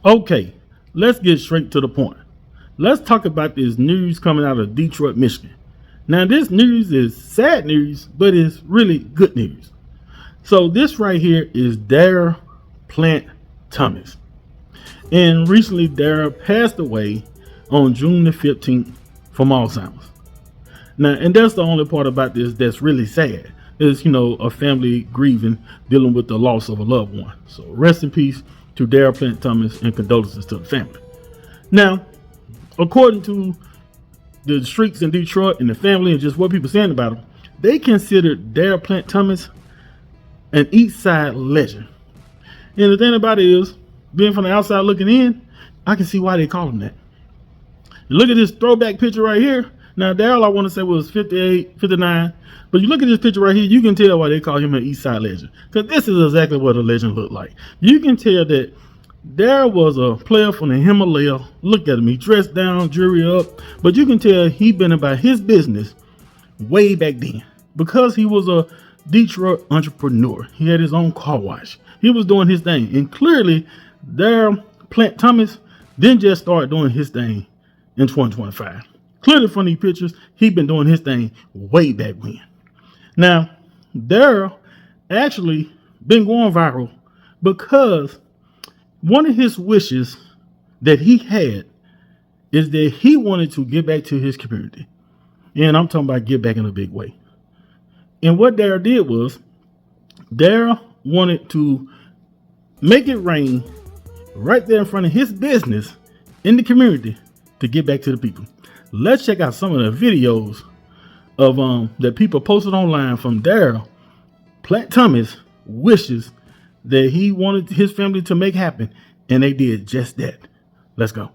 Okay, let's get straight to the point. Let's talk about this news coming out of Detroit, Michigan. Now, this news is sad news, but it's really good news. So, this right here is Dara Plant Thomas. And recently, Dara passed away on June the 15th from Alzheimer's. Now, and that's the only part about this that's really sad is, a family grieving, dealing with the loss of a loved one. So, rest in peace to Dara Plant Thomas and condolences to the family. Now, according to the streets in Detroit and the family and just what people saying about him, they considered Dara Plant Thomas an East Side legend. And the thing about it is, being from the outside looking in, I can see why they call him that. Look at this throwback picture right here. Now, Daryl, I want to say was 58, 59. But you look at this picture right here, you can tell why they call him an East Side legend. Because this is exactly what a legend looked like. You can tell that Daryl was a player from the Himalaya. Look at him. He dressed down, jewelry up. But you can tell he been about his business way back then. Because he was a Detroit entrepreneur. He had his own car wash. He was doing his thing. And clearly, Dara Plant Thomas didn't just start doing his thing in 2025. Clearly from these pictures, he been doing his thing way back when. Now, Dara actually been going viral because one of his wishes that he had is that he wanted to give back to his community. And I'm talking about give back in a big way. And what Dara did was, Dara wanted to make it rain right there in front of his business in the community to give back to the people. Let's check out some of the videos of that people posted online from Dara Plant Thomas wishes that he wanted his family to make happen, and they did just that. Let's go.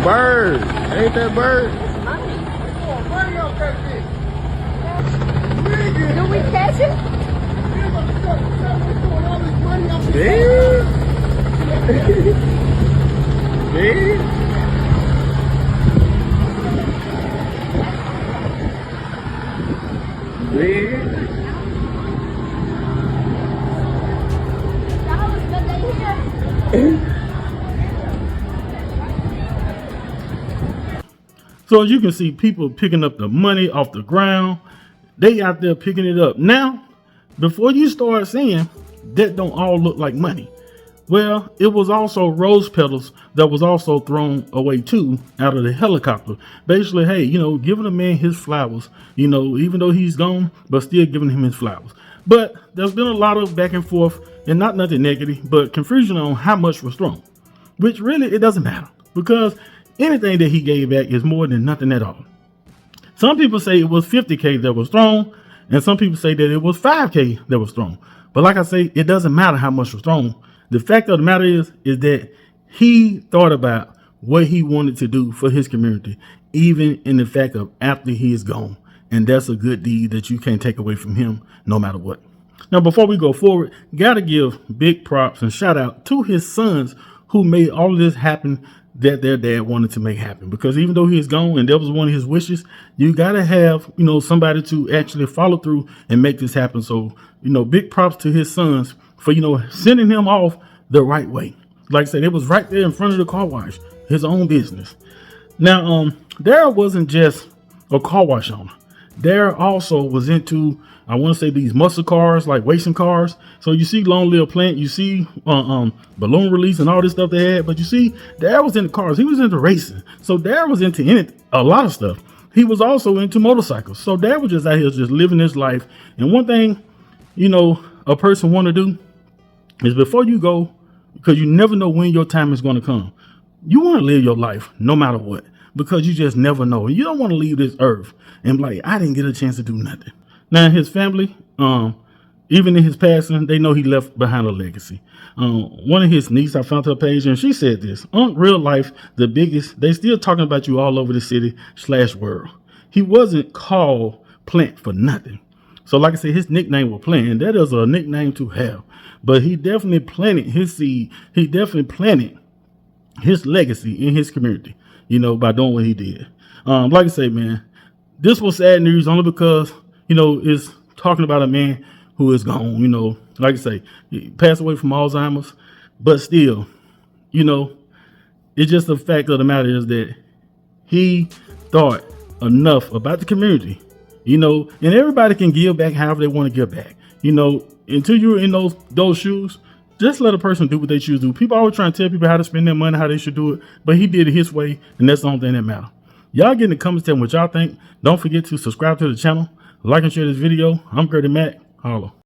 Bird. Ain't that bird? Do we catch it? Yeah. Yeah. So as you can see, people picking up the money off the ground. They out there picking it up. Now, before you start saying that don't all look like money, well, it was also rose petals that was also thrown away too out of the helicopter. Basically, hey, giving a man his flowers, even though he's gone, but still giving him his flowers. But there's been a lot of back and forth, and not nothing negative, but confusion on how much was thrown, which really it doesn't matter because anything that he gave back is more than nothing at all. Some people say it was $50K that was thrown, and some people say that it was $5K that was thrown. But like I say, it doesn't matter how much was thrown. The fact of the matter is that he thought about what he wanted to do for his community, even in the fact of after he is gone. And that's a good deed that you can't take away from him no matter what. Now, before we go forward, got to give big props and shout out to his sons who made all of this happen that their dad wanted to make happen. Because even though he is gone and that was one of his wishes, you got to have, somebody to actually follow through and make this happen. So, big props to his sons for, sending him off the right way. Like I said, it was right there in front of the car wash, his own business. Now, Daryl wasn't just a car wash owner. Dare also was into, I want to say, these muscle cars, like racing cars. So you see Long Live Plant, you see balloon release and all this stuff they had, but you see Dare was into cars. He was into racing. So Dare was into a lot of stuff. He was also into motorcycles. So Dare was just out here just living his life. And one thing, a person want to do is before you go, because you never know when your time is going to come. You want to live your life no matter what, because you just never know. You don't want to leave this earth and be like, I didn't get a chance to do nothing. Now his family, even in his passing, they know he left behind a legacy. One of his niece, I found her page, and she said this: on real life, the biggest, they still talking about you all over the city / world. He wasn't called Plant for nothing. So like I said, his nickname was Plant, and that is a nickname to have. But he definitely planted his seed. He definitely planted his legacy in his community, by doing what he did. Like I say, man, this was sad news only because, it's talking about a man who is gone, like I say, he passed away from Alzheimer's, but still, it's just the fact of the matter is that he thought enough about the community, and everybody can give back however they want to give back, until you're in those shoes. Just let a person do what they choose to do. People always trying to tell people how to spend their money, how they should do it, but he did it his way, and that's the only thing that matters. Y'all get in the comments telling what y'all think. Don't forget to subscribe to the channel, like and share this video. I'm Gertie Mac. Holla.